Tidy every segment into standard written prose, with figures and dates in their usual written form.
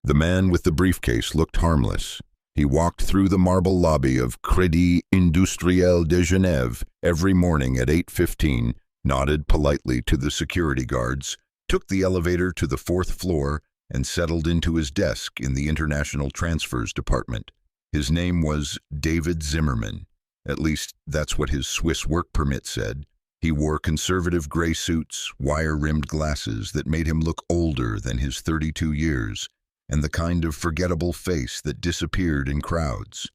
The man with the briefcase looked harmless. He walked through the marble lobby of Crédit Industriel de Genève every morning at 8:15, nodded politely to the security guards, took the elevator to the 4th floor, and settled into his desk in the International Transfers Department. His name was David Zimmerman. At least, that's what his Swiss work permit said. He wore conservative gray suits, wire-rimmed glasses that made him look older than his 32 years, and the kind of forgettable face that disappeared in crowds.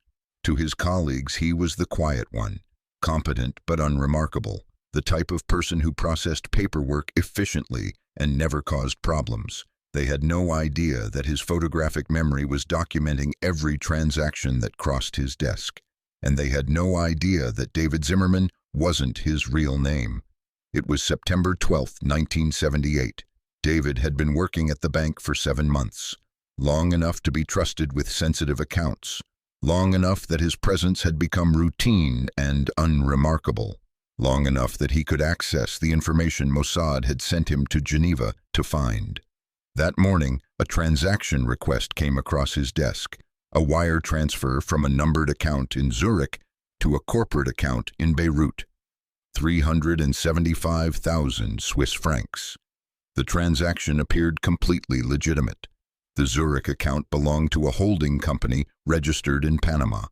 To his colleagues, he was the quiet one, competent but unremarkable, the type of person who processed paperwork efficiently and never caused problems. They had no idea that his photographic memory was documenting every transaction that crossed his desk, and they had no idea that David Zimmerman wasn't his real name. It was September 12, 1978. David had been working at the bank for 7 months. Long enough to be trusted with sensitive accounts, long enough that his presence had become routine and unremarkable, long enough that he could access the information Mossad had sent him to Geneva to find. That morning, a transaction request came across his desk, a wire transfer from a numbered account in Zurich to a corporate account in Beirut. 375,000 Swiss francs. The transaction appeared completely legitimate. The Zurich account belonged to a holding company registered in Panama.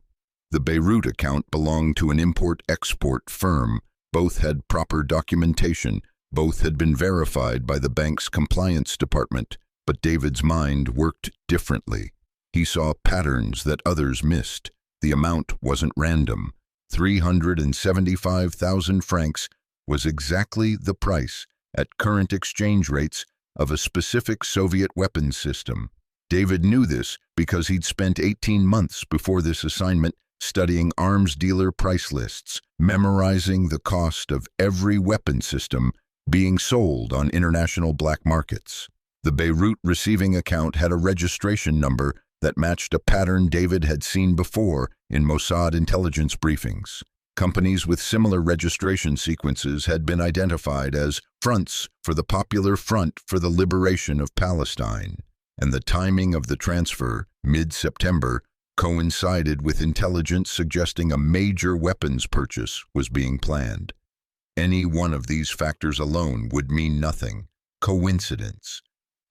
The Beirut account belonged to an import-export firm. Both had proper documentation. Both had been verified by the bank's compliance department. But David's mind worked differently. He saw patterns that others missed. The amount wasn't random. 375,000 francs was exactly the price, at current exchange rates, of a specific Soviet weapons system. David knew this because he'd spent 18 months before this assignment studying arms dealer price lists, memorizing the cost of every weapon system being sold on international black markets. The Beirut receiving account had a registration number that matched a pattern David had seen before in Mossad intelligence briefings. Companies with similar registration sequences had been identified as fronts for the Popular Front for the Liberation of Palestine, and the timing of the transfer, mid-September, coincided with intelligence suggesting a major weapons purchase was being planned. Any one of these factors alone would mean nothing. Coincidence.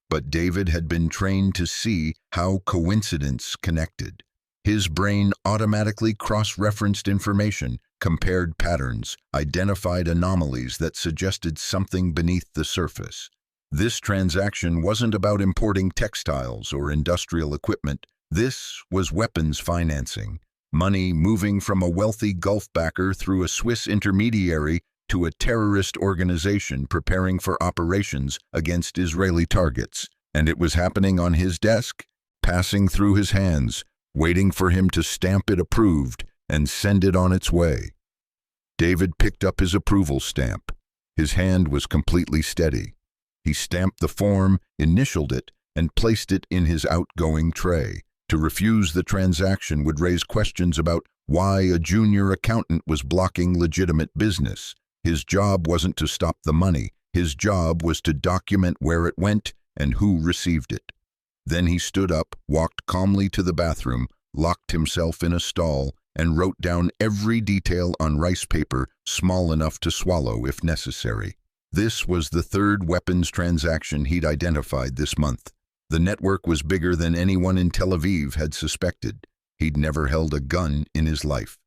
But David had been trained to see how coincidence connected. His brain automatically cross-referenced information, compared patterns, identified anomalies that suggested something beneath the surface. This transaction wasn't about importing textiles or industrial equipment. This was weapons financing, money moving from a wealthy Gulf backer through a Swiss intermediary to a terrorist organization preparing for operations against Israeli targets. And it was happening on his desk, passing through his hands, waiting for him to stamp it approved and send it on its way. David picked up his approval stamp. His hand was completely steady. He stamped the form, initialed it, and placed it in his outgoing tray. To refuse the transaction would raise questions about why a junior accountant was blocking legitimate business. His job wasn't to stop the money. His job was to document where it went and who received it. Then he stood up, walked calmly to the bathroom, locked himself in a stall, and wrote down every detail on rice paper small enough to swallow if necessary. This was the third weapons transaction he'd identified this month. The network was bigger than anyone in Tel Aviv had suspected. He'd never held a gun in his life.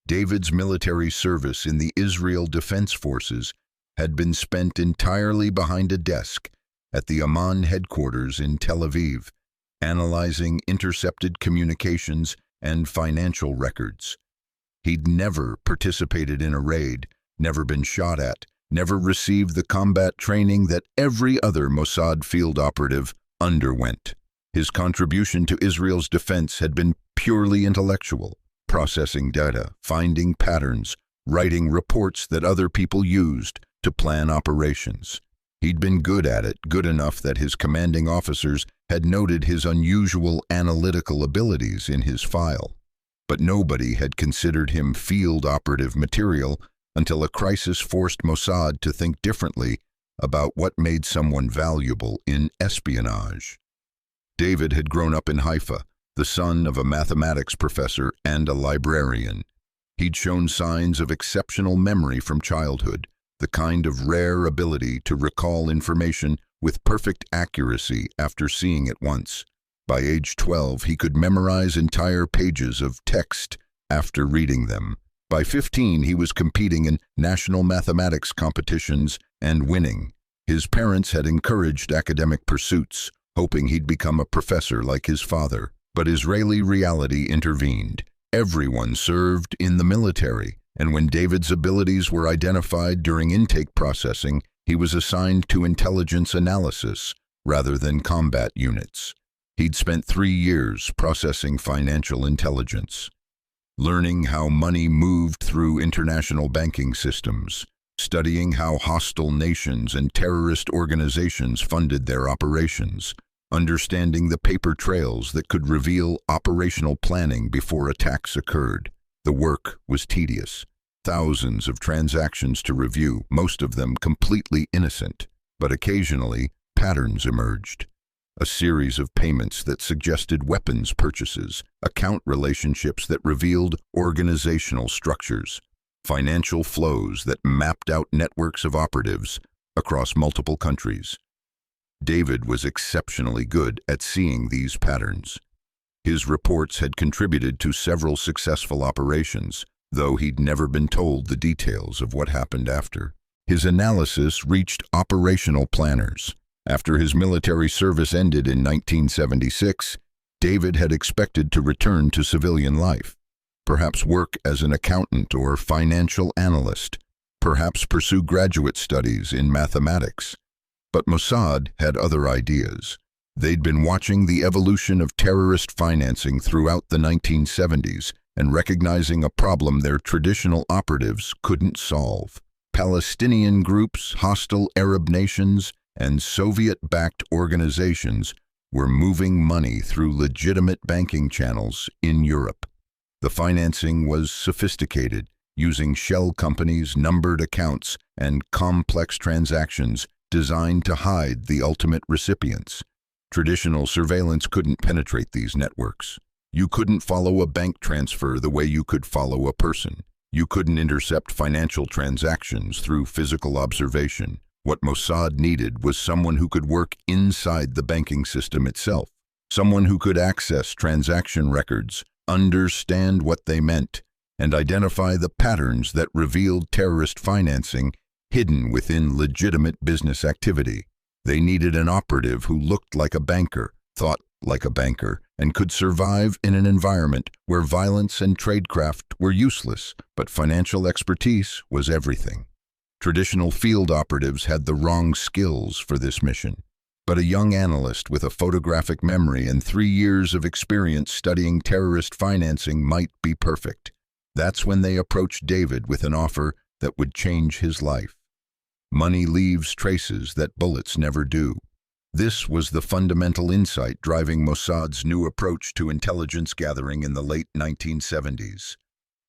David's military service in the Israel Defense Forces had been spent entirely behind a desk at the Amman headquarters in Tel Aviv, analyzing intercepted communications and financial records. He'd never participated in a raid, never been shot at, never received the combat training that every other Mossad field operative underwent. His contribution to Israel's defense had been purely intellectual, processing data, finding patterns, writing reports that other people used to plan operations. He'd been good at it, good enough that his commanding officers had noted his unusual analytical abilities in his file. But nobody had considered him field operative material until a crisis forced Mossad to think differently about what made someone valuable in espionage. David had grown up in Haifa, the son of a mathematics professor and a librarian. He'd shown signs of exceptional memory from childhood, the kind of rare ability to recall information with perfect accuracy after seeing it once. By age 12, he could memorize entire pages of text after reading them. By 15, he was competing in national mathematics competitions and winning. His parents had encouraged academic pursuits, hoping he'd become a professor like his father. But Israeli reality intervened. Everyone served in the military, and when David's abilities were identified during intake processing, he was assigned to intelligence analysis rather than combat units. He'd spent 3 years processing financial intelligence, learning how money moved through international banking systems, studying how hostile nations and terrorist organizations funded their operations, understanding the paper trails that could reveal operational planning before attacks occurred. The work was tedious. Thousands of transactions to review, most of them completely innocent, but occasionally patterns emerged. A series of payments that suggested weapons purchases, account relationships that revealed organizational structures, financial flows that mapped out networks of operatives across multiple countries. David was exceptionally good at seeing these patterns. His reports had contributed to several successful operations, though he'd never been told the details of what happened after. His analysis reached operational planners. After his military service ended in 1976, David had expected to return to civilian life, perhaps work as an accountant or financial analyst, perhaps pursue graduate studies in mathematics. But Mossad had other ideas. They'd been watching the evolution of terrorist financing throughout the 1970s and recognizing a problem their traditional operatives couldn't solve. Palestinian groups, hostile Arab nations, and Soviet-backed organizations were moving money through legitimate banking channels in Europe. The financing was sophisticated, using shell companies, numbered accounts, and complex transactions designed to hide the ultimate recipients. Traditional surveillance couldn't penetrate these networks. You couldn't follow a bank transfer the way you could follow a person. You couldn't intercept financial transactions through physical observation. What Mossad needed was someone who could work inside the banking system itself, someone who could access transaction records, understand what they meant, and identify the patterns that revealed terrorist financing hidden within legitimate business activity. They needed an operative who looked like a banker, thought like a banker, and could survive in an environment where violence and tradecraft were useless, but financial expertise was everything. Traditional field operatives had the wrong skills for this mission, but a young analyst with a photographic memory and 3 years of experience studying terrorist financing might be perfect. That's when they approached David with an offer that would change his life. Money leaves traces that bullets never do. This was the fundamental insight driving Mossad's new approach to intelligence gathering in the late 1970s.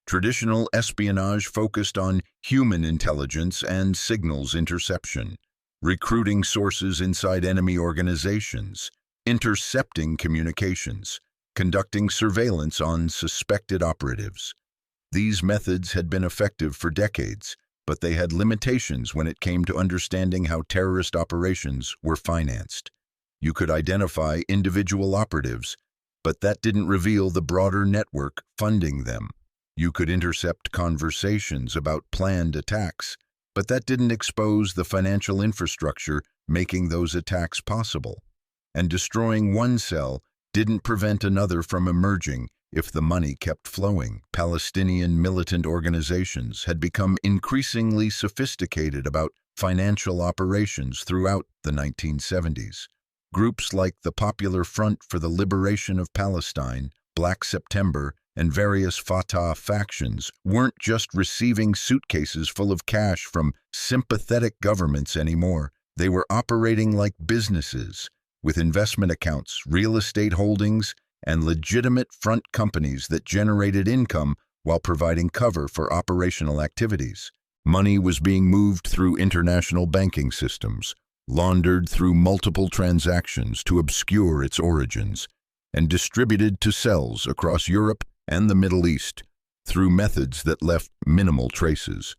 Traditional espionage focused on human intelligence and signals interception, recruiting sources inside enemy organizations, intercepting communications, conducting surveillance on suspected operatives. These methods had been effective for decades, but they had limitations when it came to understanding how terrorist operations were financed. You could identify individual operatives, but that didn't reveal the broader network funding them. You could intercept conversations about planned attacks, but that didn't expose the financial infrastructure making those attacks possible. And destroying one cell didn't prevent another from emerging if the money kept flowing. Palestinian militant organizations had become increasingly sophisticated about financial operations throughout the 1970s. Groups like the Popular Front for the Liberation of Palestine, Black September, and various Fatah factions weren't just receiving suitcases full of cash from sympathetic governments anymore. They were operating like businesses, with investment accounts, real estate holdings, and legitimate front companies that generated income while providing cover for operational activities. Money was being moved through international banking systems, laundered through multiple transactions to obscure its origins, and distributed to cells across Europe and the Middle East through methods that left minimal traces.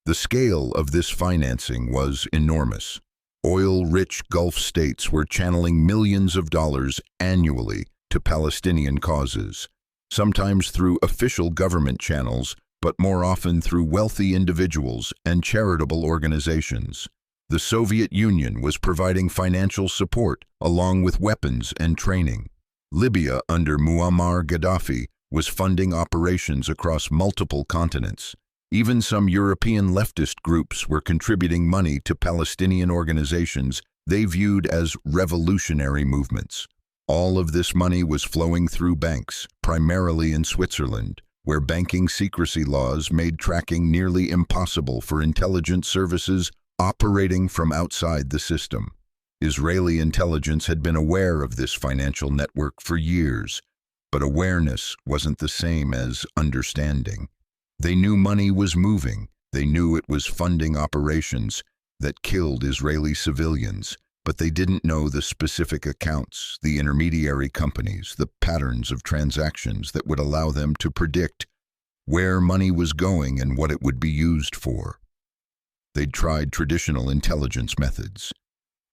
The scale of this financing was enormous. Oil-rich Gulf states were channeling millions of dollars annually to Palestinian causes, sometimes through official government channels, but more often through wealthy individuals and charitable organizations. The Soviet Union was providing financial support along with weapons and training. Libya under Muammar Gaddafi was funding operations across multiple continents. Even some European leftist groups were contributing money to Palestinian organizations they viewed as revolutionary movements. All of this money was flowing through banks, primarily in Switzerland, where banking secrecy laws made tracking nearly impossible for intelligence services operating from outside the system. Israeli intelligence had been aware of this financial network for years, but awareness wasn't the same as understanding. They knew money was moving. They knew it was funding operations that killed Israeli civilians, but they didn't know the specific accounts, the intermediary companies, the patterns of transactions that would allow them to predict where money was going and what it would be used for. They'd tried traditional intelligence methods.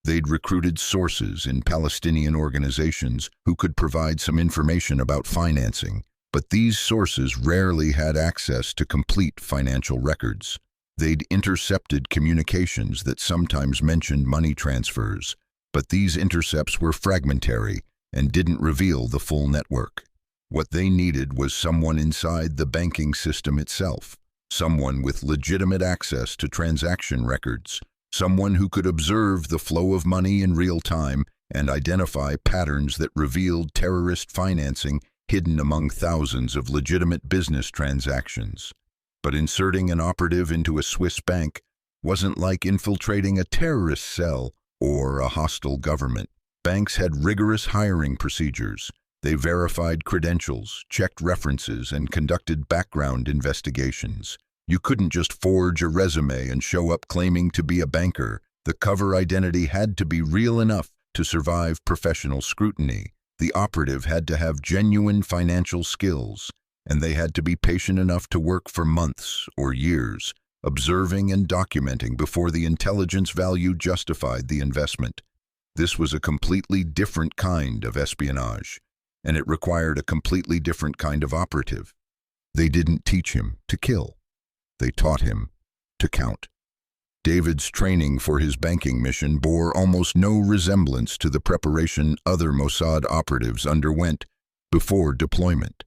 They'd recruited sources in Palestinian organizations who could provide some information about financing, but these sources rarely had access to complete financial records. They'd intercepted communications that sometimes mentioned money transfers, but these intercepts were fragmentary and didn't reveal the full network. What they needed was someone inside the banking system itself, someone with legitimate access to transaction records, someone who could observe the flow of money in real time and identify patterns that revealed terrorist financing hidden among thousands of legitimate business transactions. But inserting an operative into a Swiss bank wasn't like infiltrating a terrorist cell or a hostile government. Banks had rigorous hiring procedures. They verified credentials, checked references, and conducted background investigations. You couldn't just forge a resume and show up claiming to be a banker. The cover identity had to be real enough to survive professional scrutiny. The operative had to have genuine financial skills, and they had to be patient enough to work for months or years, observing and documenting before the intelligence value justified the investment. This was a completely different kind of espionage, and it required a completely different kind of operative. They didn't teach him to kill. They taught him to count. David's training for his banking mission bore almost no resemblance to the preparation other Mossad operatives underwent before deployment.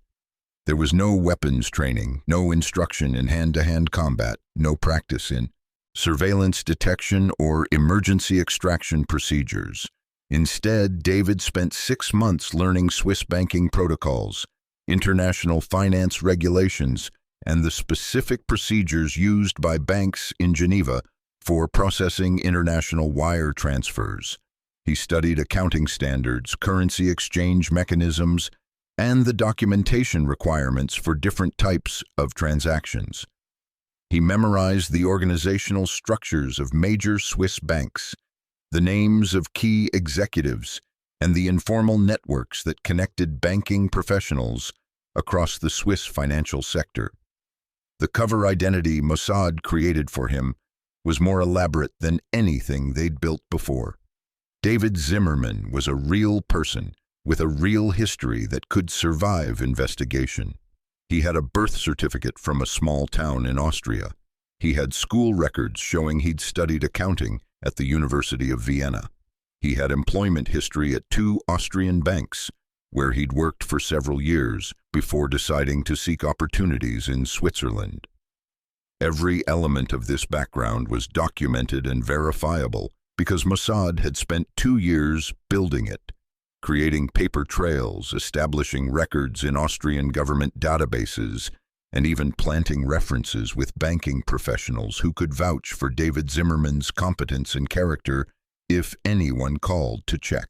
There was no weapons training, no instruction in hand-to-hand combat, no practice in surveillance detection or emergency extraction procedures. Instead, David spent 6 months learning Swiss banking protocols, international finance regulations, and the specific procedures used by banks in Geneva for processing international wire transfers. He studied accounting standards, currency exchange mechanisms, and the documentation requirements for different types of transactions. He memorized the organizational structures of major Swiss banks, the names of key executives, and the informal networks that connected banking professionals across the Swiss financial sector. The cover identity Mossad created for him was more elaborate than anything they'd built before. David Zimmerman was a real person with a real history that could survive investigation. He had a birth certificate from a small town in Austria. He had school records showing he'd studied accounting at the University of Vienna. He had employment history at 2 Austrian banks, where he'd worked for several years before deciding to seek opportunities in Switzerland. Every element of this background was documented and verifiable because Mossad had spent 2 years building it, creating paper trails, establishing records in Austrian government databases, and even planting references with banking professionals who could vouch for David Zimmerman's competence and character if anyone called to check.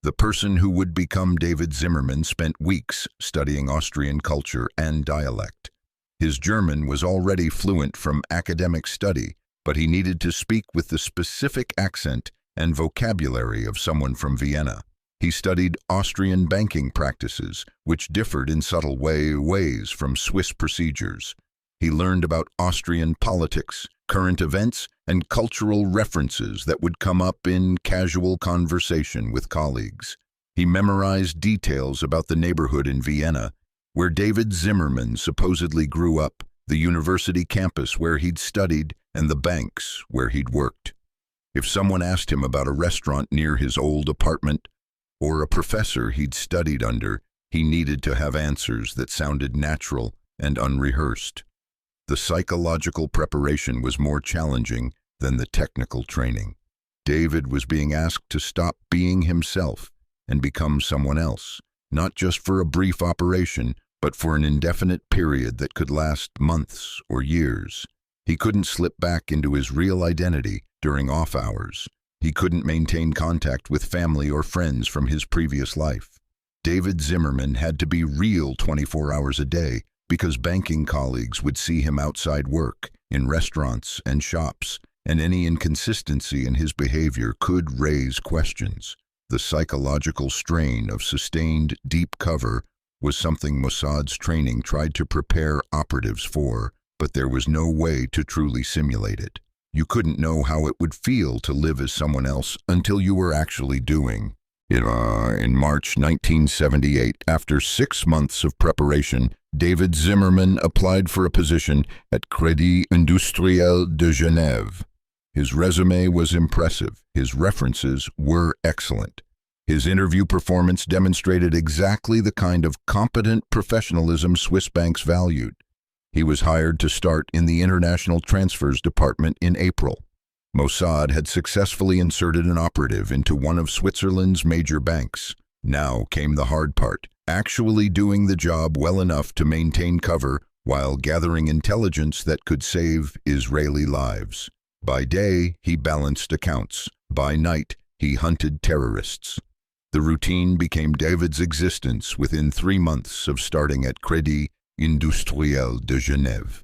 The person who would become David Zimmerman spent weeks studying Austrian culture and dialect. His German was already fluent from academic study, but he needed to speak with the specific accent and vocabulary of someone from Vienna. He studied Austrian banking practices, which differed in subtle ways from Swiss procedures. He learned about Austrian politics, current events, and cultural references that would come up in casual conversation with colleagues. He memorized details about the neighborhood in Vienna, where David Zimmerman supposedly grew up, the university campus where he'd studied, and the banks where he'd worked. If someone asked him about a restaurant near his old apartment or a professor he'd studied under, he needed to have answers that sounded natural and unrehearsed. The psychological preparation was more challenging than the technical training. David was being asked to stop being himself and become someone else, not just for a brief operation, but for an indefinite period that could last months or years. He couldn't slip back into his real identity during off hours. He couldn't maintain contact with family or friends from his previous life. David Zimmerman had to be real 24 hours a day because banking colleagues would see him outside work, in restaurants and shops, and any inconsistency in his behavior could raise questions. The psychological strain of sustained deep cover was something Mossad's training tried to prepare operatives for, but there was no way to truly simulate it. You couldn't know how it would feel to live as someone else until you were actually doing it. In March 1978, after 6 months of preparation, David Zimmerman applied for a position at Crédit Industriel de Genève. His resume was impressive. His references were excellent. His interview performance demonstrated exactly the kind of competent professionalism Swiss banks valued. He was hired to start in the International Transfers Department in April. Mossad had successfully inserted an operative into one of Switzerland's major banks. Now came the hard part, actually doing the job well enough to maintain cover while gathering intelligence that could save Israeli lives. By day, he balanced accounts. By night, he hunted terrorists. The routine became David's existence within 3 months of starting at Crédit Industriel de Genève.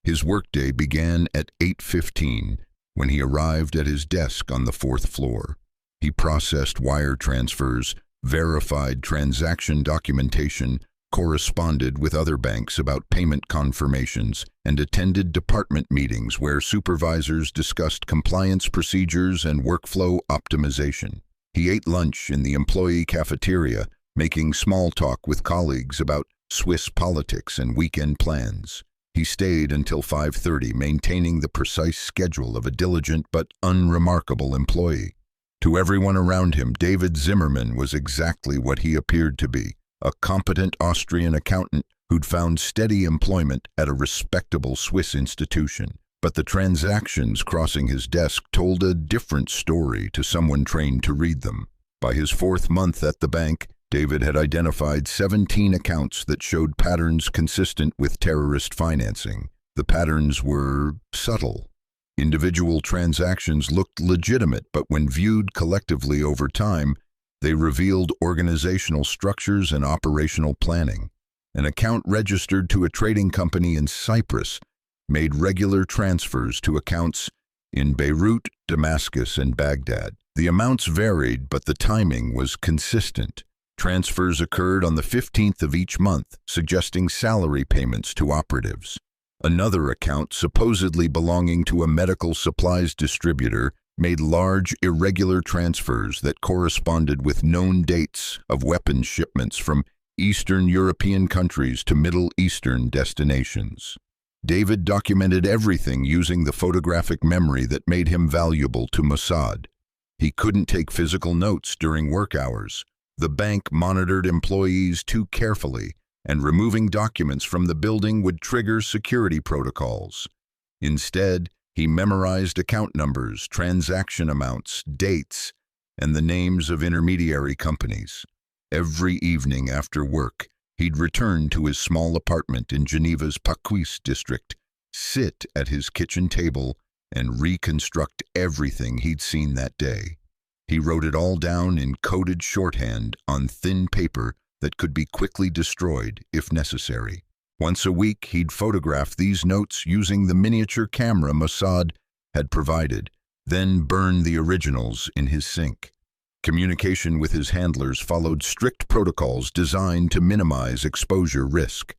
His workday began at 8:15 when he arrived at his desk on the 4th floor. He processed wire transfers, verified transaction documentation, corresponded with other banks about payment confirmations, and attended department meetings where supervisors discussed compliance procedures and workflow optimization. He ate lunch in the employee cafeteria, making small talk with colleagues about Swiss politics and weekend plans. He stayed until 5:30, maintaining the precise schedule of a diligent but unremarkable employee. To everyone around him, David Zimmerman was exactly what he appeared to be, a competent Austrian accountant who'd found steady employment at a respectable Swiss institution. But the transactions crossing his desk told a different story to someone trained to read them. By his 4th month at the bank, David had identified 17 accounts that showed patterns consistent with terrorist financing. The patterns were subtle. Individual transactions looked legitimate, but when viewed collectively over time, they revealed organizational structures and operational planning. An account registered to a trading company in Cyprus made regular transfers to accounts in Beirut, Damascus, and Baghdad. The amounts varied, but the timing was consistent. Transfers occurred on the 15th of each month, suggesting salary payments to operatives. Another account, supposedly belonging to a medical supplies distributor, made large, irregular transfers that corresponded with known dates of weapons shipments from Eastern European countries to Middle Eastern destinations. David documented everything using the photographic memory that made him valuable to Mossad. He couldn't take physical notes during work hours. The bank monitored employees too carefully, and removing documents from the building would trigger security protocols. Instead, he memorized account numbers, transaction amounts, dates, and the names of intermediary companies. Every evening after work, he'd return to his small apartment in Geneva's Paquis district, sit at his kitchen table, and reconstruct everything he'd seen that day. He wrote it all down in coded shorthand on thin paper that could be quickly destroyed if necessary. Once a week, he'd photograph these notes using the miniature camera Mossad had provided, then burned the originals in his sink. Communication with his handlers followed strict protocols designed to minimize exposure risk.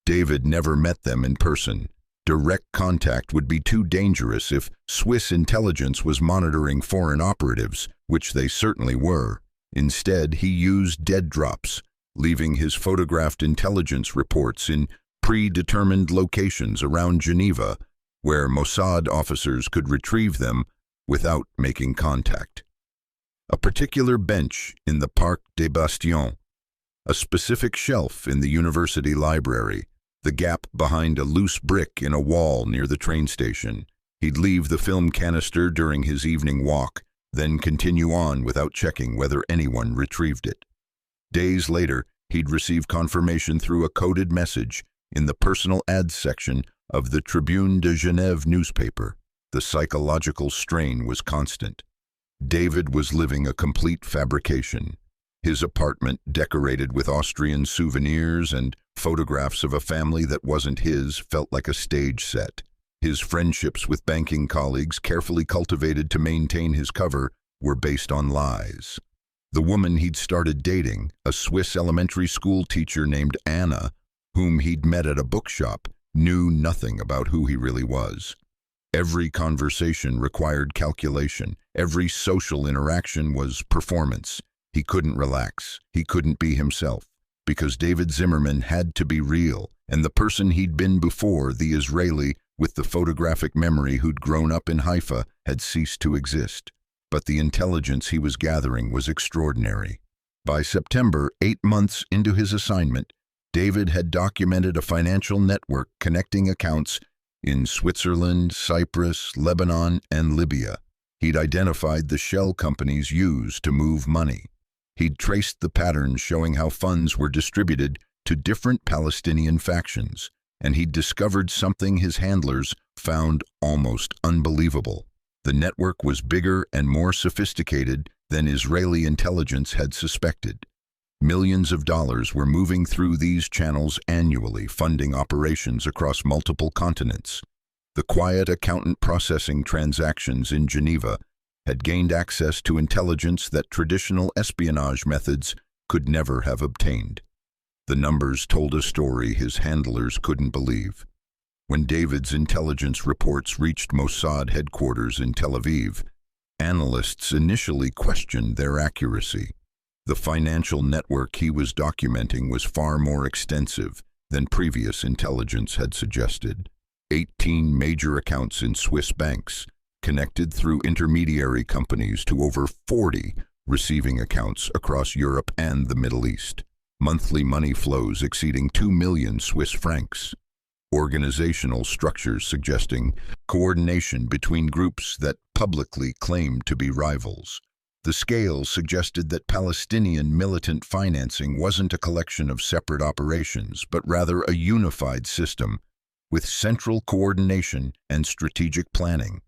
David never met them in person. Direct contact would be too dangerous if Swiss intelligence was monitoring foreign operatives, which they certainly were. Instead, he used dead drops, leaving his photographed intelligence reports in predetermined locations around Geneva, where Mossad officers could retrieve them without making contact. A particular bench in the Parc des Bastions, a specific shelf in the university library, the gap behind a loose brick in a wall near the train station. He'd leave the film canister during his evening walk, then continue on without checking whether anyone retrieved it. Days later, he'd receive confirmation through a coded message in the personal ads section of the Tribune de Genève newspaper. The psychological strain was constant. David was living a complete fabrication. His apartment decorated with Austrian souvenirs and photographs of a family that wasn't his felt like a stage set. His friendships with banking colleagues, carefully cultivated to maintain his cover, were based on lies. The woman he'd started dating, a Swiss elementary school teacher named Anna, whom he'd met at a bookshop, knew nothing about who he really was. Every conversation required calculation. Every social interaction was performance. He couldn't relax. He couldn't be himself, because David Zimmerman had to be real, and the person he'd been before, the Israeli with the photographic memory who'd grown up in Haifa, had ceased to exist. But the intelligence he was gathering was extraordinary. By September, 8 months into his assignment, David had documented a financial network connecting accounts in Switzerland, Cyprus, Lebanon, and Libya. He'd identified the shell companies used to move money. He'd traced the patterns showing how funds were distributed to different Palestinian factions, and he'd discovered something his handlers found almost unbelievable. The network was bigger and more sophisticated than Israeli intelligence had suspected. Millions of dollars were moving through these channels annually, funding operations across multiple continents. The quiet accountant processing transactions in Geneva had gained access to intelligence that traditional espionage methods could never have obtained. The numbers told a story his handlers couldn't believe. When David's intelligence reports reached Mossad headquarters in Tel Aviv, analysts initially questioned their accuracy. The financial network he was documenting was far more extensive than previous intelligence had suggested. 18 major accounts in Swiss banks, connected through intermediary companies to over 40 receiving accounts across Europe and the Middle East. Monthly money flows exceeding 2 million Swiss francs. Organizational structures suggesting coordination between groups that publicly claimed to be rivals. The scale suggested that Palestinian militant financing wasn't a collection of separate operations, but rather a unified system with central coordination and strategic planning.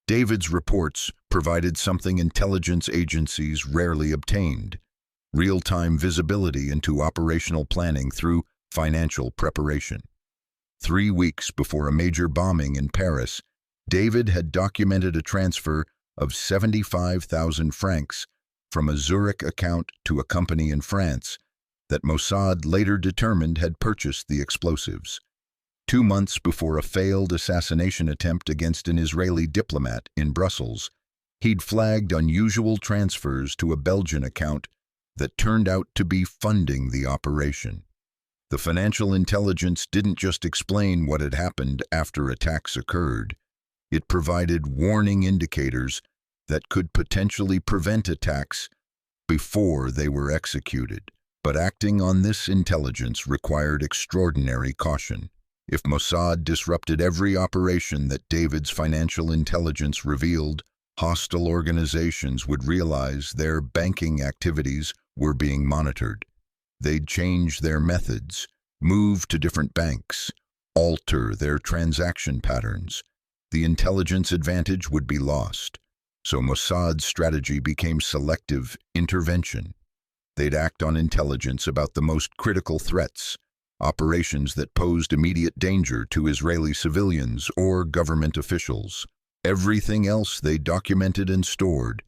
David's reports provided something intelligence agencies rarely obtained: real-time visibility into operational planning through financial preparation. 3 weeks before a major bombing in Paris, David had documented a transfer of 75,000 francs from a Zurich account to a company in France that Mossad later determined had purchased the explosives. 2 months before a failed assassination attempt against an Israeli diplomat in Brussels, he'd flagged unusual transfers to a Belgian account that turned out to be funding the operation. The financial intelligence didn't just explain what had happened after attacks occurred. It provided warning indicators that could potentially prevent attacks before they were executed. But acting on this intelligence required extraordinary caution. If Mossad disrupted every operation that David's financial intelligence revealed, hostile organizations would realize their banking activities were being monitored. They'd change their methods, move to different banks, alter their transaction patterns. The intelligence advantage would be lost. So Mossad's strategy became selective intervention. They'd act on intelligence about the most critical threats, operations that posed immediate danger to Israeli civilians or government officials. Everything else they documented and stored,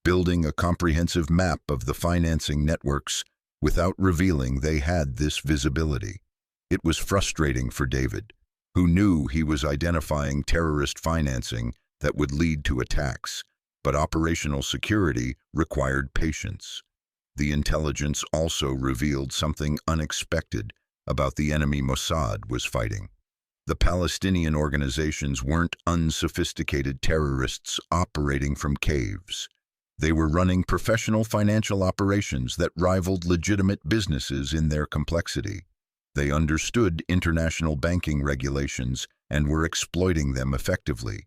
building a comprehensive map of the financing networks without revealing they had this visibility. It was frustrating for David, who knew he was identifying terrorist financing that would lead to attacks, but operational security required patience. The intelligence also revealed something unexpected about the enemy Mossad was fighting. The Palestinian organizations weren't unsophisticated terrorists operating from caves. They were running professional financial operations that rivaled legitimate businesses in their complexity. They understood international banking regulations and were exploiting them effectively.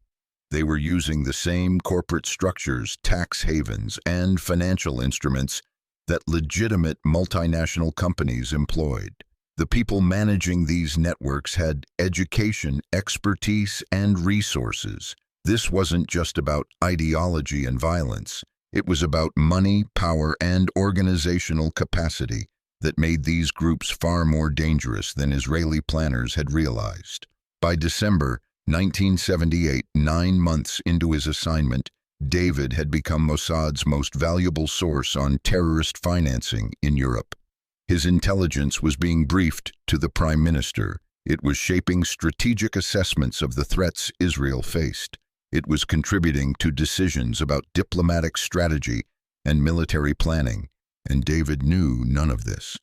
They were using the same corporate structures, tax havens, and financial instruments that legitimate multinational companies employed. The people managing these networks had education, expertise, and resources. This wasn't just about ideology and violence. It was about money, power, and organizational capacity that made these groups far more dangerous than Israeli planners had realized. By December 1978, 9 months into his assignment, David had become Mossad's most valuable source on terrorist financing in Europe. His intelligence was being briefed to the Prime Minister. It was shaping strategic assessments of the threats Israel faced. It was contributing to decisions about diplomatic strategy and military planning, and David knew none of this.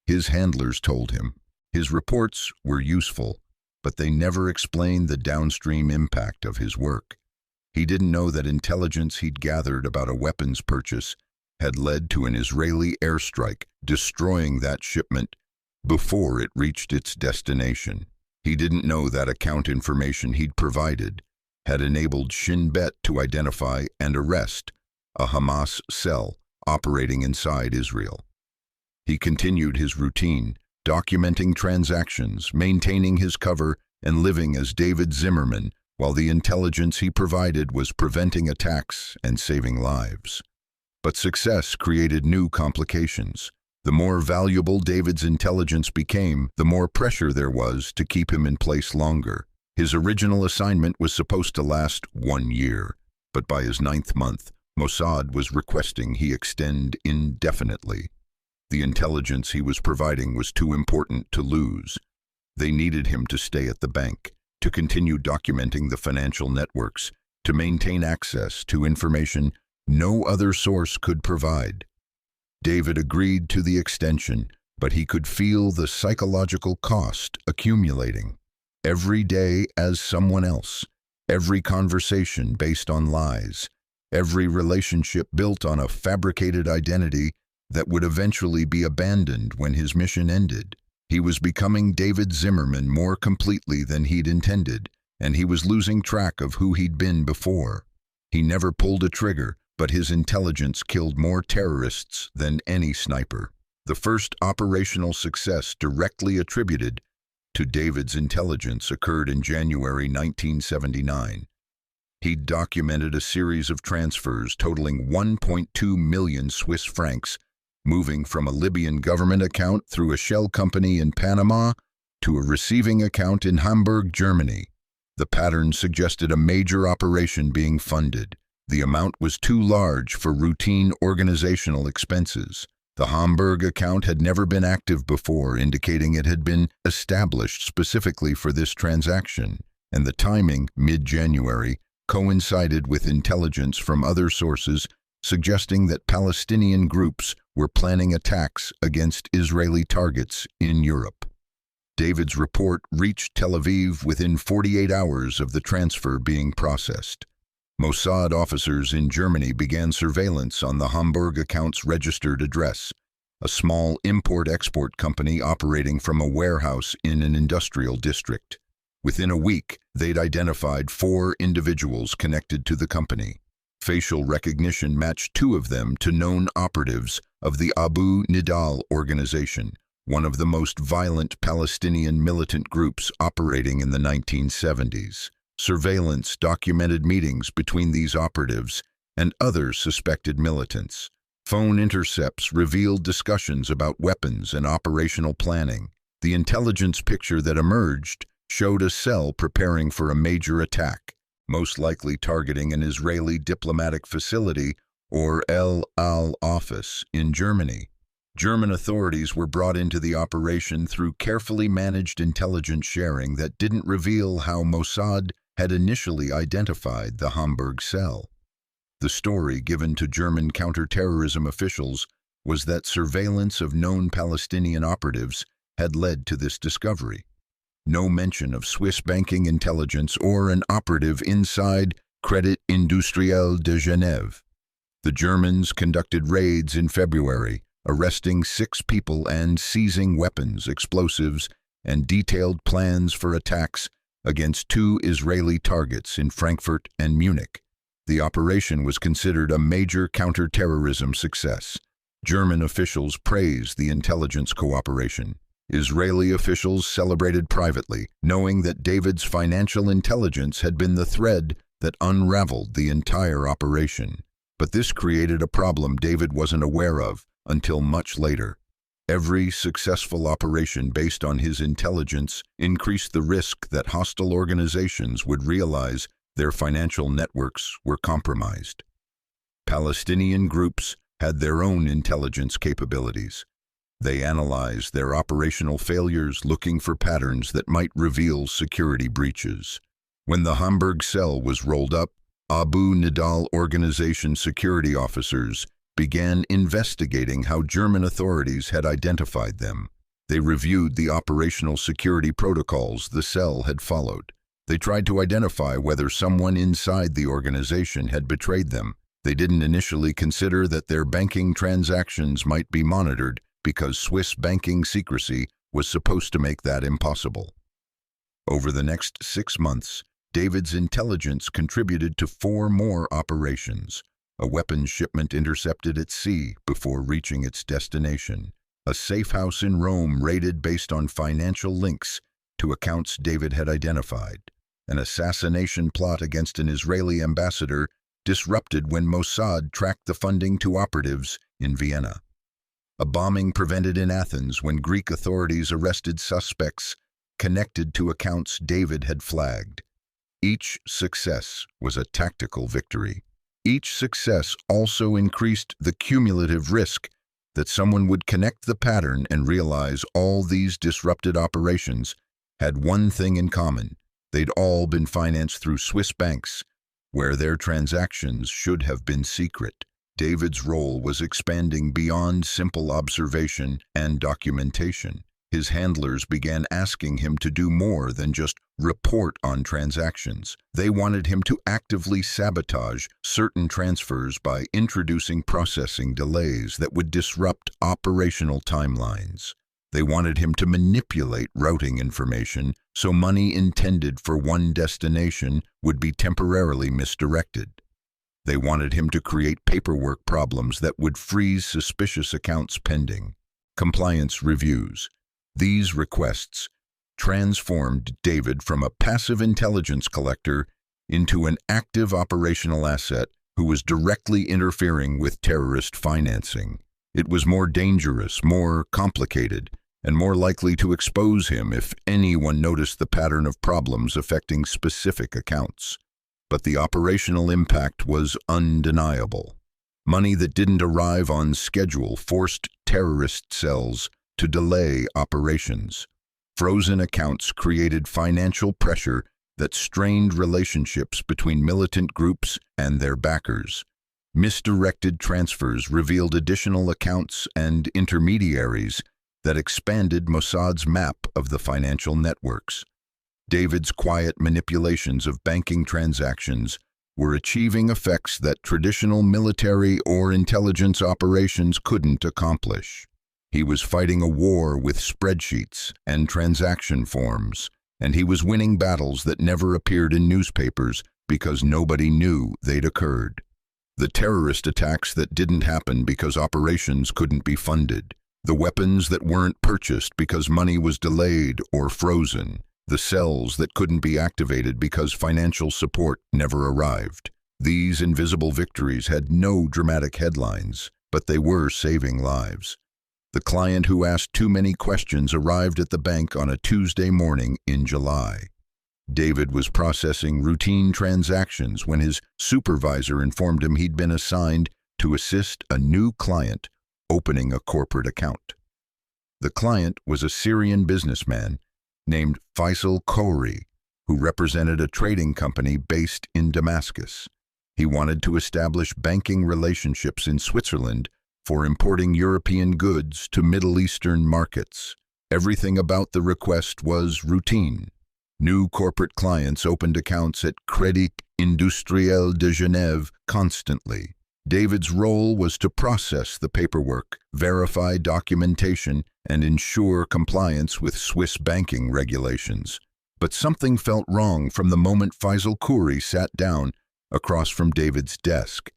His handlers told him. His reports were useful, but they never explained the downstream impact of his work. He didn't know that intelligence he'd gathered about a weapons purchase had led to an Israeli airstrike, destroying that shipment before it reached its destination. He didn't know that account information he'd provided had enabled Shin Bet to identify and arrest a Hamas cell operating inside Israel. He continued his routine, documenting transactions, maintaining his cover, and living as David Zimmerman, while the intelligence he provided was preventing attacks and saving lives. But success created new complications. The more valuable David's intelligence became, the more pressure there was to keep him in place longer. His original assignment was supposed to last 1 year, but by his 9th month, Mossad was requesting he extend indefinitely. The intelligence he was providing was too important to lose. They needed him to stay at the bank, to continue documenting the financial networks, to maintain access to information no other source could provide. David agreed to the extension, but he could feel the psychological cost accumulating. Every day as someone else, every conversation based on lies, every relationship built on a fabricated identity that would eventually be abandoned when his mission ended. He was becoming David Zimmerman more completely than he'd intended, and he was losing track of who he'd been before. He never pulled a trigger, but his intelligence killed more terrorists than any sniper. The first operational success directly attributed to David's intelligence occurred in January 1979. He'd documented a series of transfers totaling 1.2 million Swiss francs, moving from a Libyan government account through a shell company in Panama to a receiving account in Hamburg, Germany. The pattern suggested a major operation being funded. The amount was too large for routine organizational expenses. The Hamburg account had never been active before, indicating it had been established specifically for this transaction, and the timing, mid-January, coincided with intelligence from other sources suggesting that Palestinian groups were planning attacks against Israeli targets in Europe. David's report reached Tel Aviv within 48 hours of the transfer being processed. Mossad officers in Germany began surveillance on the Hamburg account's registered address, a small import-export company operating from a warehouse in an industrial district. Within a week, they'd identified 4 individuals connected to the company. Facial recognition matched 2 of them to known operatives of the Abu Nidal organization, one of the most violent Palestinian militant groups operating in the 1970s. Surveillance documented meetings between these operatives and other suspected militants. Phone intercepts revealed discussions about weapons and operational planning. The intelligence picture that emerged showed a cell preparing for a major attack. most likely targeting an Israeli diplomatic facility or El Al office in Germany. German authorities were brought into the operation through carefully managed intelligence sharing that didn't reveal how Mossad had initially identified the Hamburg cell. The story given to German counterterrorism officials was that surveillance of known Palestinian operatives had led to this discovery. No mention of Swiss banking intelligence or an operative inside Crédit Industriel de Genève. The Germans conducted raids in February, arresting 6 people and seizing weapons, explosives, and detailed plans for attacks against 2 Israeli targets in Frankfurt and Munich. The operation was considered a major counterterrorism success. German officials praised the intelligence cooperation. Israeli officials celebrated privately, knowing that David's financial intelligence had been the thread that unraveled the entire operation. But this created a problem David wasn't aware of until much later. Every successful operation based on his intelligence increased the risk that hostile organizations would realize their financial networks were compromised. Palestinian groups had their own intelligence capabilities. They analyzed their operational failures, looking for patterns that might reveal security breaches. When the Hamburg cell was rolled up, Abu Nidal organization security officers began investigating how German authorities had identified them. They reviewed the operational security protocols the cell had followed. They tried to identify whether someone inside the organization had betrayed them. They didn't initially consider that their banking transactions might be monitored because Swiss banking secrecy was supposed to make that impossible. Over the next 6 months, David's intelligence contributed to 4 more operations. A weapons shipment intercepted at sea before reaching its destination. A safe house in Rome raided based on financial links to accounts David had identified. An assassination plot against an Israeli ambassador disrupted when Mossad tracked the funding to operatives in Vienna. A bombing prevented in Athens when Greek authorities arrested suspects connected to accounts David had flagged. Each success was a tactical victory. Each success also increased the cumulative risk that someone would connect the pattern and realize all these disrupted operations had one thing in common. They'd all been financed through Swiss banks, where their transactions should have been secret. David's role was expanding beyond simple observation and documentation. His handlers began asking him to do more than just report on transactions. They wanted him to actively sabotage certain transfers by introducing processing delays that would disrupt operational timelines. They wanted him to manipulate routing information so money intended for one destination would be temporarily misdirected. They wanted him to create paperwork problems that would freeze suspicious accounts pending. Compliance reviews. These requests transformed David from a passive intelligence collector into an active operational asset who was directly interfering with terrorist financing. It was more dangerous, more complicated, and more likely to expose him if anyone noticed the pattern of problems affecting specific accounts. But the operational impact was undeniable. Money that didn't arrive on schedule forced terrorist cells to delay operations. Frozen accounts created financial pressure that strained relationships between militant groups and their backers. Misdirected transfers revealed additional accounts and intermediaries that expanded Mossad's map of the financial networks. David's quiet manipulations of banking transactions were achieving effects that traditional military or intelligence operations couldn't accomplish. He was fighting a war with spreadsheets and transaction forms, and he was winning battles that never appeared in newspapers because nobody knew they'd occurred. The terrorist attacks that didn't happen because operations couldn't be funded. The weapons that weren't purchased because money was delayed or frozen. The cells that couldn't be activated because financial support never arrived. These invisible victories had no dramatic headlines, but they were saving lives. The client who asked too many questions arrived at the bank on a Tuesday morning in July. David was processing routine transactions when his supervisor informed him he'd been assigned to assist a new client opening a corporate account. The client was a Syrian businessman named Faisal Khoury, who represented a trading company based in Damascus. He wanted to establish banking relationships in Switzerland for importing European goods to Middle Eastern markets. Everything about the request was routine. New corporate clients opened accounts at Crédit Industriel de Genève constantly. David's role was to process the paperwork, verify documentation, and ensure compliance with Swiss banking regulations. But something felt wrong from the moment Faisal Khoury sat down across from David's desk.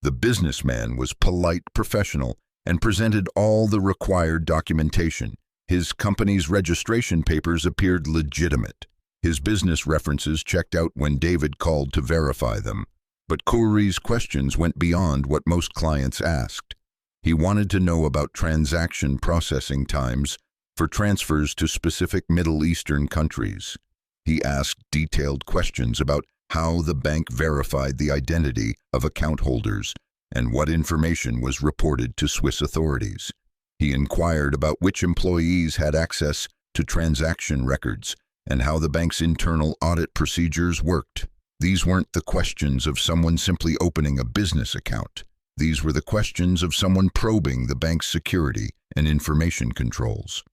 The businessman was polite, professional, and presented all the required documentation. His company's registration papers appeared legitimate. His business references checked out when David called to verify them. But Khoury's questions went beyond what most clients asked. He wanted to know about transaction processing times for transfers to specific Middle Eastern countries. He asked detailed questions about how the bank verified the identity of account holders and what information was reported to Swiss authorities. He inquired about which employees had access to transaction records and how the bank's internal audit procedures worked. These weren't the questions of someone simply opening a business account. These were the questions of someone probing the bank's security and information controls.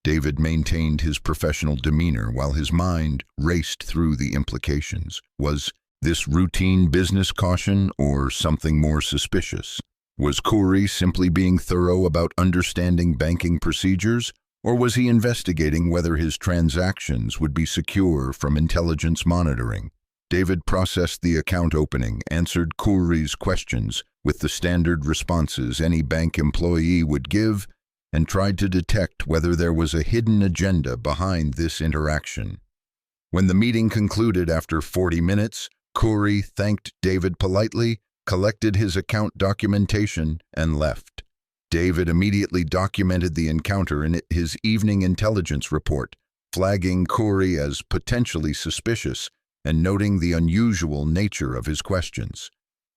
David maintained his professional demeanor while his mind raced through the implications. Was this routine business caution or something more suspicious? Was Khoury simply being thorough about understanding banking procedures, or was he investigating whether his transactions would be secure from intelligence monitoring? David processed the account opening, answered Khoury's questions with the standard responses any bank employee would give, and tried to detect whether there was a hidden agenda behind this interaction. When the meeting concluded after 40 minutes, Khoury thanked David politely, collected his account documentation, and left. David immediately documented the encounter in his evening intelligence report, flagging Khoury as potentially suspicious and noting the unusual nature of his questions.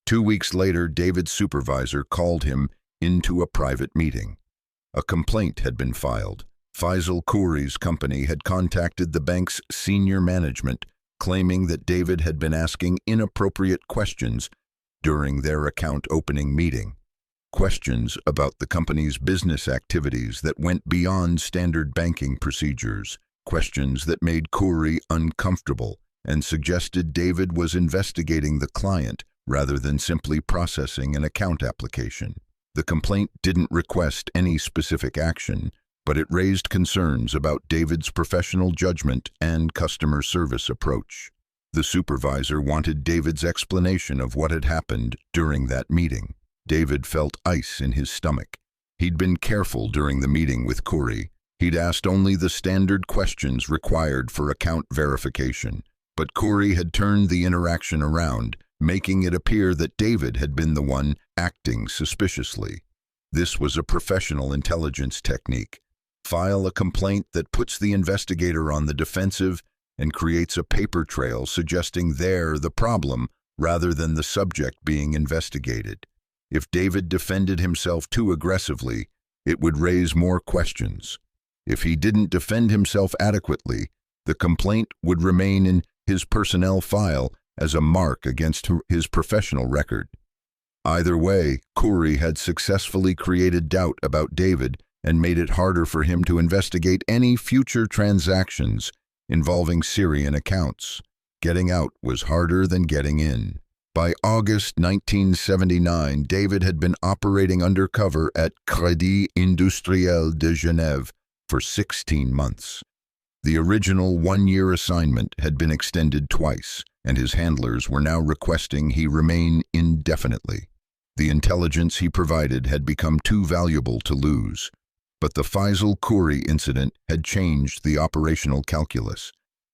2 weeks later, David's supervisor called him into a private meeting. A complaint had been filed. Faisal Khoury's company had contacted the bank's senior management, claiming that David had been asking inappropriate questions during their account opening meeting. Questions about the company's business activities that went beyond standard banking procedures, questions that made Khoury uncomfortable and suggested David was investigating the client rather than simply processing an account application. The complaint didn't request any specific action, but it raised concerns about David's professional judgment and customer service approach. The supervisor wanted David's explanation of what had happened during that meeting. David felt ice in his stomach. He'd been careful during the meeting with Khoury. He'd asked only the standard questions required for account verification. But Khoury had turned the interaction around, making it appear that David had been the one acting suspiciously. This was a professional intelligence technique. File a complaint that puts the investigator on the defensive and creates a paper trail suggesting they're the problem rather than the subject being investigated. If David defended himself too aggressively, it would raise more questions. If he didn't defend himself adequately, the complaint would remain in his personnel file as a mark against his professional record. Either way, Khoury had successfully created doubt about David and made it harder for him to investigate any future transactions involving Syrian accounts. Getting out was harder than getting in. By August 1979, David had been operating undercover at Crédit Industriel de Genève for 16 months. The original one-year assignment had been extended twice, and his handlers were now requesting he remain indefinitely. The intelligence he provided had become too valuable to lose. But the Faisal Khoury incident had changed the operational calculus.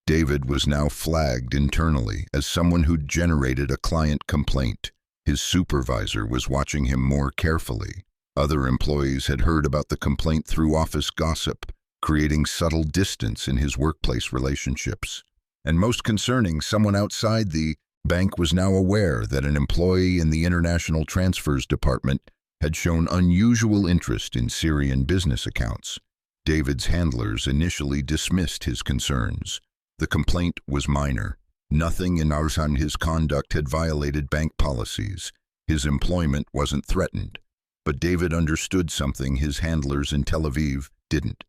David was now flagged internally as someone who'd generated a client complaint. His supervisor was watching him more carefully. Other employees had heard about the complaint through office gossip, creating subtle distance in his workplace relationships. And most concerning, someone outside the bank was now aware that an employee in the International Transfers Department had shown unusual interest in Syrian business accounts. David's handlers initially dismissed his concerns. The complaint was minor. Nothing in his conduct had violated bank policies. His employment wasn't threatened. But David understood something his handlers in Tel Aviv didn't.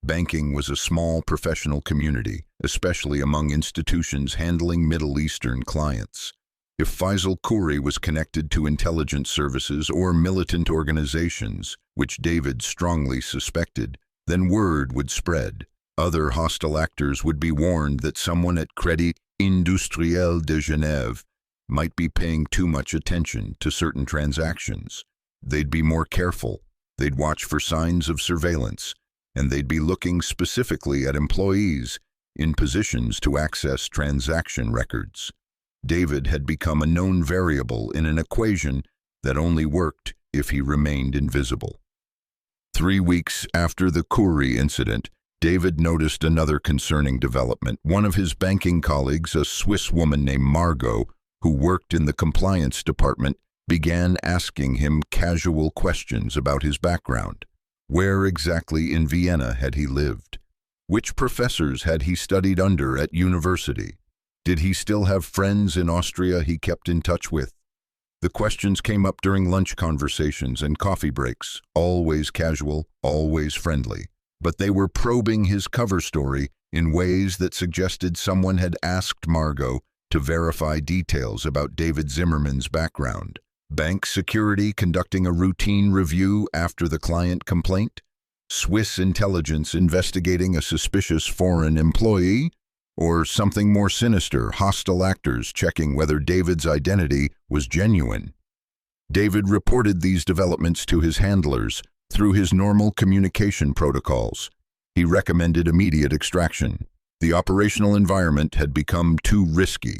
Banking was a small professional community, especially among institutions handling Middle Eastern clients. If Faisal Khoury was connected to intelligence services or militant organizations, which David strongly suspected, then word would spread. Other hostile actors would be warned that someone at Crédit Industriel de Genève might be paying too much attention to certain transactions. They'd be more careful, they'd watch for signs of surveillance, and they'd be looking specifically at employees in positions to access transaction records. David had become a known variable in an equation that only worked if he remained invisible. 3 weeks after the Khoury incident, David noticed another concerning development. One of his banking colleagues, a Swiss woman named Margot, who worked in the compliance department, began asking him casual questions about his background. Where exactly in Vienna had he lived? Which professors had he studied under at university? Did he still have friends in Austria he kept in touch with? The questions came up during lunch conversations and coffee breaks, always casual, always friendly. But they were probing his cover story in ways that suggested someone had asked Margot to verify details about David Zimmerman's background. Bank security conducting a routine review after the client complaint? Swiss intelligence investigating a suspicious foreign employee? Or something more sinister, hostile actors checking whether David's identity was genuine? David reported these developments to his handlers through his normal communication protocols. He recommended immediate extraction. The operational environment had become too risky.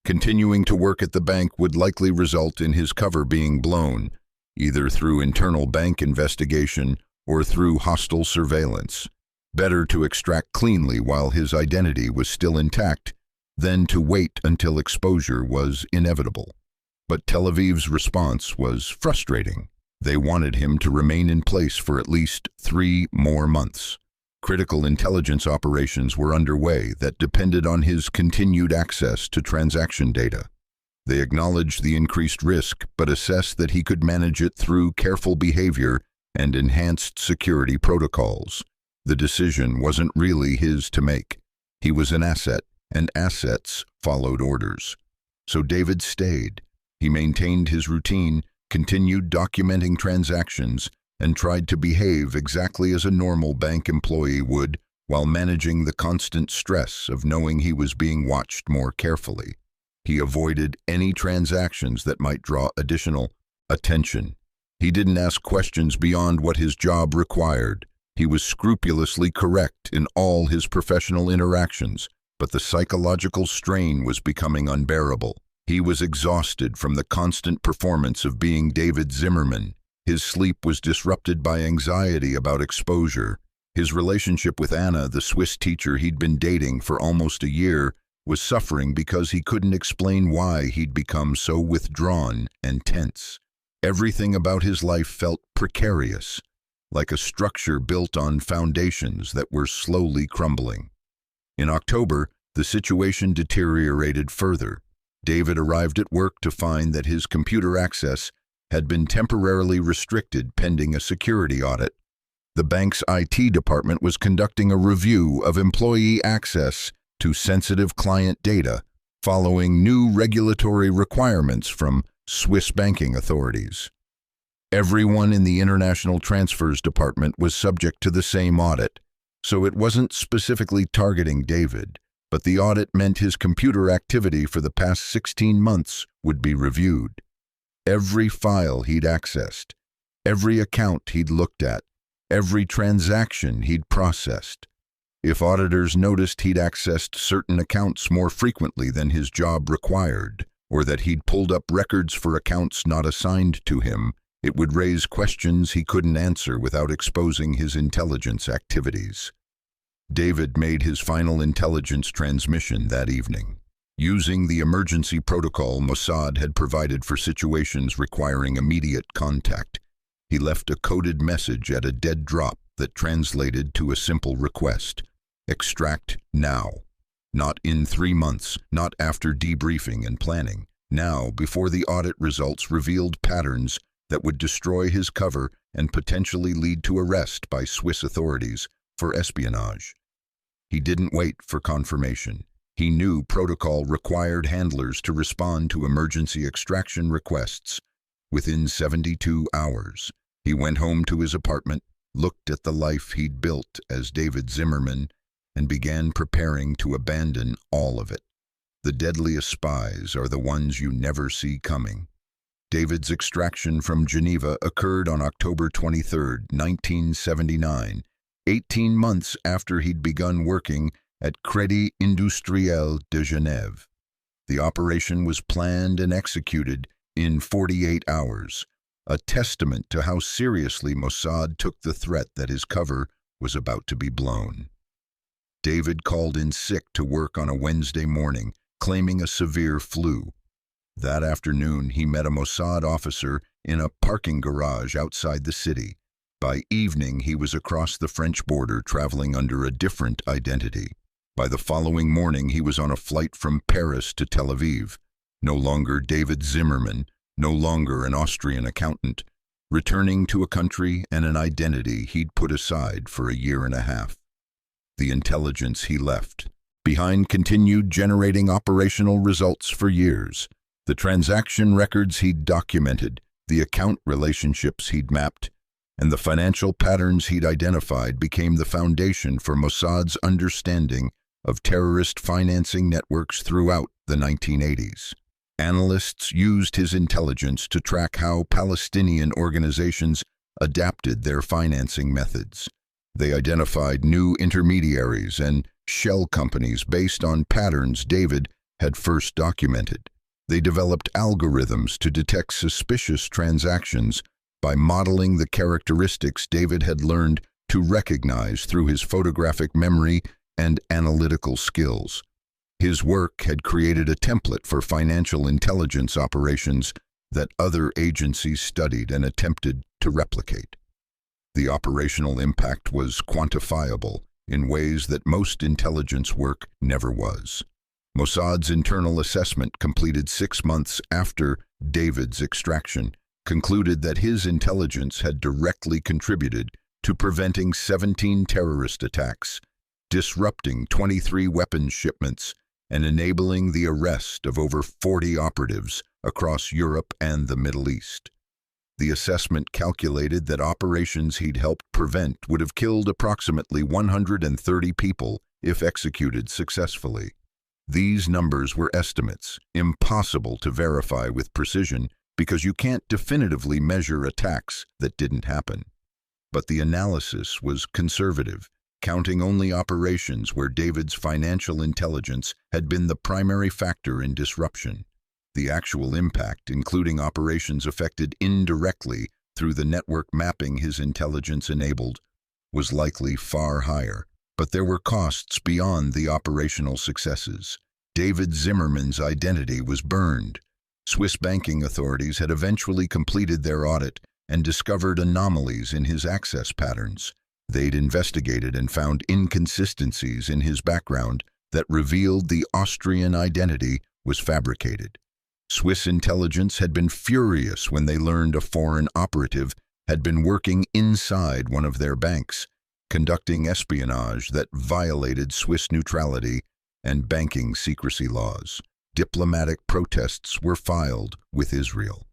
Continuing to work at the bank would likely result in his cover being blown, either through internal bank investigation or through hostile surveillance. Better to extract cleanly while his identity was still intact than to wait until exposure was inevitable. But Tel Aviv's response was frustrating. They wanted him to remain in place for at least 3 more months. Critical intelligence operations were underway that depended on his continued access to transaction data. They acknowledged the increased risk, but assessed that he could manage it through careful behavior and enhanced security protocols. The decision wasn't really his to make. He was an asset, and assets followed orders. So David stayed. He maintained his routine, continued documenting transactions, and tried to behave exactly as a normal bank employee would while managing the constant stress of knowing he was being watched more carefully. He avoided any transactions that might draw additional attention. He didn't ask questions beyond what his job required. He was scrupulously correct in all his professional interactions, but the psychological strain was becoming unbearable. He was exhausted from the constant performance of being David Zimmerman. His sleep was disrupted by anxiety about exposure. His relationship with Anna, the Swiss teacher he'd been dating for almost a year, was suffering because he couldn't explain why he'd become so withdrawn and tense. Everything about his life felt precarious, like a structure built on foundations that were slowly crumbling. In October, the situation deteriorated further. David arrived at work to find that his computer access had been temporarily restricted pending a security audit. The bank's IT department was conducting a review of employee access to sensitive client data, following new regulatory requirements from Swiss banking authorities. Everyone in the International Transfers Department was subject to the same audit, so it wasn't specifically targeting David, but the audit meant his computer activity for the past 16 months would be reviewed. Every file he'd accessed, every account he'd looked at, every transaction he'd processed. If auditors noticed he'd accessed certain accounts more frequently than his job required, or that he'd pulled up records for accounts not assigned to him, it would raise questions he couldn't answer without exposing his intelligence activities. David made his final intelligence transmission that evening. Using the emergency protocol Mossad had provided for situations requiring immediate contact, he left a coded message at a dead drop that translated to a simple request: extract now. Not in 3 months, not after debriefing and planning. Now, before the audit results revealed patterns that would destroy his cover and potentially lead to arrest by Swiss authorities for espionage. He didn't wait for confirmation. He knew protocol required handlers to respond to emergency extraction requests within 72 hours. He went home to his apartment, looked at the life he'd built as David Zimmerman, and began preparing to abandon all of it. The deadliest spies are the ones you never see coming. David's extraction from Geneva occurred on October 23, 1979, 18 months after he'd begun working at Crédit Industriel de Genève. The operation was planned and executed in 48 hours, a testament to how seriously Mossad took the threat that his cover was about to be blown. David called in sick to work on a Wednesday morning, claiming a severe flu. That afternoon, he met a Mossad officer in a parking garage outside the city. By evening, he was across the French border, traveling under a different identity. By the following morning, he was on a flight from Paris to Tel Aviv. No longer David Zimmerman, no longer an Austrian accountant, returning to a country and an identity he'd put aside for a year and a half. The intelligence he left behind continued generating operational results for years. The transaction records he'd documented, the account relationships he'd mapped, and the financial patterns he'd identified became the foundation for Mossad's understanding of terrorist financing networks throughout the 1980s. Analysts used his intelligence to track how Palestinian organizations adapted their financing methods. They identified new intermediaries and shell companies based on patterns David had first documented. They developed algorithms to detect suspicious transactions by modeling the characteristics David had learned to recognize through his photographic memory and analytical skills. His work had created a template for financial intelligence operations that other agencies studied and attempted to replicate. The operational impact was quantifiable in ways that most intelligence work never was. Mossad's internal assessment, completed 6 months after David's extraction, concluded that his intelligence had directly contributed to preventing 17 terrorist attacks, disrupting 23 weapons shipments, and enabling the arrest of over 40 operatives across Europe and the Middle East. The assessment calculated that operations he'd helped prevent would have killed approximately 130 people if executed successfully. These numbers were estimates, impossible to verify with precision because you can't definitively measure attacks that didn't happen. But the analysis was conservative, counting only operations where David's financial intelligence had been the primary factor in disruption. The actual impact, including operations affected indirectly through the network mapping his intelligence enabled, was likely far higher. But there were costs beyond the operational successes. David Zimmerman's identity was burned. Swiss banking authorities had eventually completed their audit and discovered anomalies in his access patterns. They'd investigated and found inconsistencies in his background that revealed the Austrian identity was fabricated. Swiss intelligence had been furious when they learned a foreign operative had been working inside one of their banks, conducting espionage that violated Swiss neutrality and banking secrecy laws. Diplomatic protests were filed with Israel.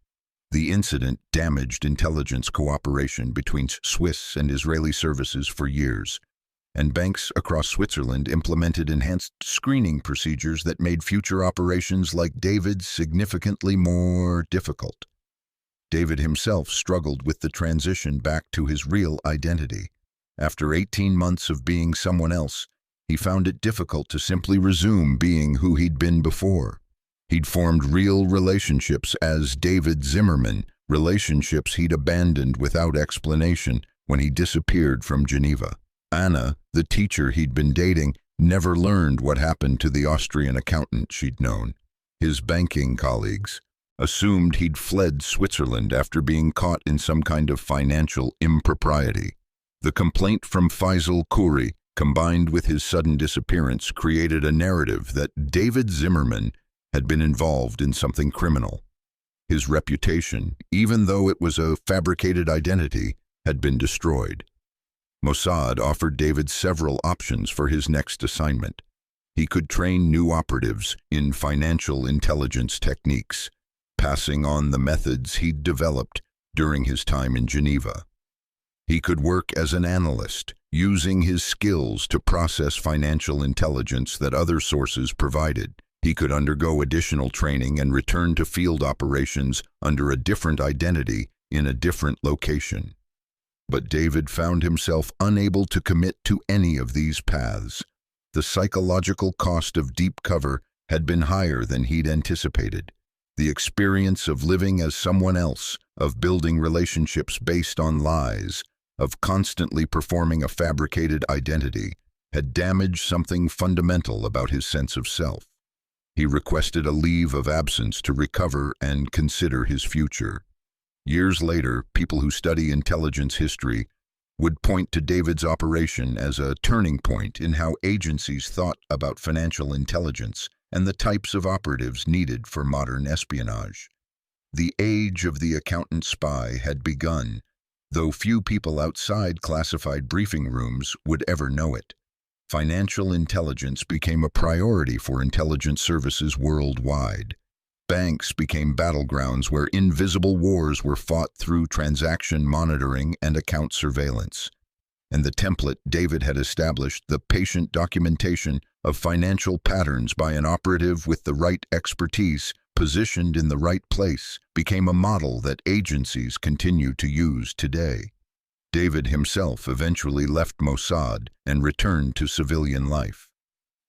The incident damaged intelligence cooperation between Swiss and Israeli services for years, and banks across Switzerland implemented enhanced screening procedures that made future operations like David's significantly more difficult. David himself struggled with the transition back to his real identity. After 18 months of being someone else, he found it difficult to simply resume being who he'd been before. He'd formed real relationships as David Zimmerman, relationships he'd abandoned without explanation when he disappeared from Geneva. Anna, the teacher he'd been dating, never learned what happened to the Austrian accountant she'd known. His banking colleagues assumed he'd fled Switzerland after being caught in some kind of financial impropriety. The complaint from Faisal Khoury, combined with his sudden disappearance, created a narrative that David Zimmerman had been involved in something criminal. His reputation, even though it was a fabricated identity, had been destroyed. Mossad offered David several options for his next assignment. He could train new operatives in financial intelligence techniques, passing on the methods he'd developed during his time in Geneva. He could work as an analyst, using his skills to process financial intelligence that other sources provided. He could undergo additional training and return to field operations under a different identity in a different location. But David found himself unable to commit to any of these paths. The psychological cost of deep cover had been higher than he'd anticipated. The experience of living as someone else, of building relationships based on lies, of constantly performing a fabricated identity, had damaged something fundamental about his sense of self. He requested a leave of absence to recover and consider his future. Years later, people who study intelligence history would point to David's operation as a turning point in how agencies thought about financial intelligence and the types of operatives needed for modern espionage. The age of the accountant spy had begun, though few people outside classified briefing rooms would ever know it. Financial intelligence became a priority for intelligence services worldwide. Banks became battlegrounds where invisible wars were fought through transaction monitoring and account surveillance. And the template David had established, the patient documentation of financial patterns by an operative with the right expertise, positioned in the right place, became a model that agencies continue to use today. David himself eventually left Mossad and returned to civilian life.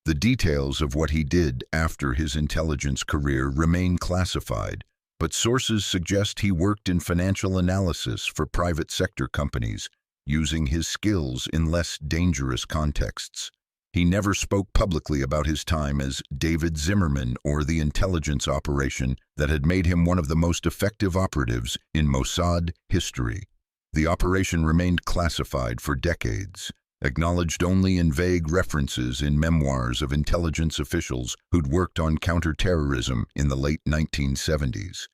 The details of what he did after his intelligence career remain classified, but sources suggest he worked in financial analysis for private sector companies, using his skills in less dangerous contexts. He never spoke publicly about his time as David Zimmerman or the intelligence operation that had made him one of the most effective operatives in Mossad history. The operation remained classified for decades, acknowledged only in vague references in memoirs of intelligence officials who'd worked on counterterrorism in the late 1970s.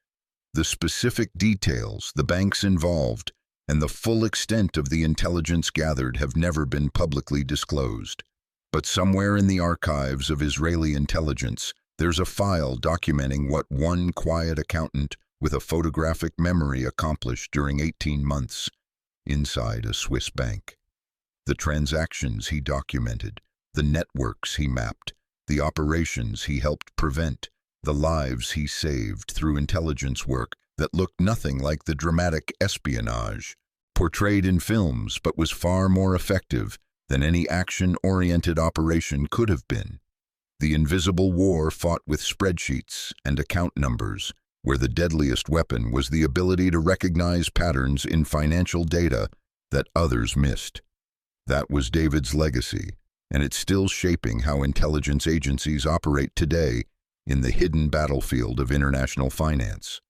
The specific details, the banks involved, and the full extent of the intelligence gathered have never been publicly disclosed. But somewhere in the archives of Israeli intelligence, there's a file documenting what one quiet accountant with a photographic memory accomplished during 18 months inside a Swiss bank. The transactions he documented, the networks he mapped, the operations he helped prevent, the lives he saved through intelligence work that looked nothing like the dramatic espionage portrayed in films but was far more effective than any action-oriented operation could have been. The invisible war fought with spreadsheets and account numbers, where the deadliest weapon was the ability to recognize patterns in financial data that others missed. That was David's legacy, and it's still shaping how intelligence agencies operate today in the hidden battlefield of international finance.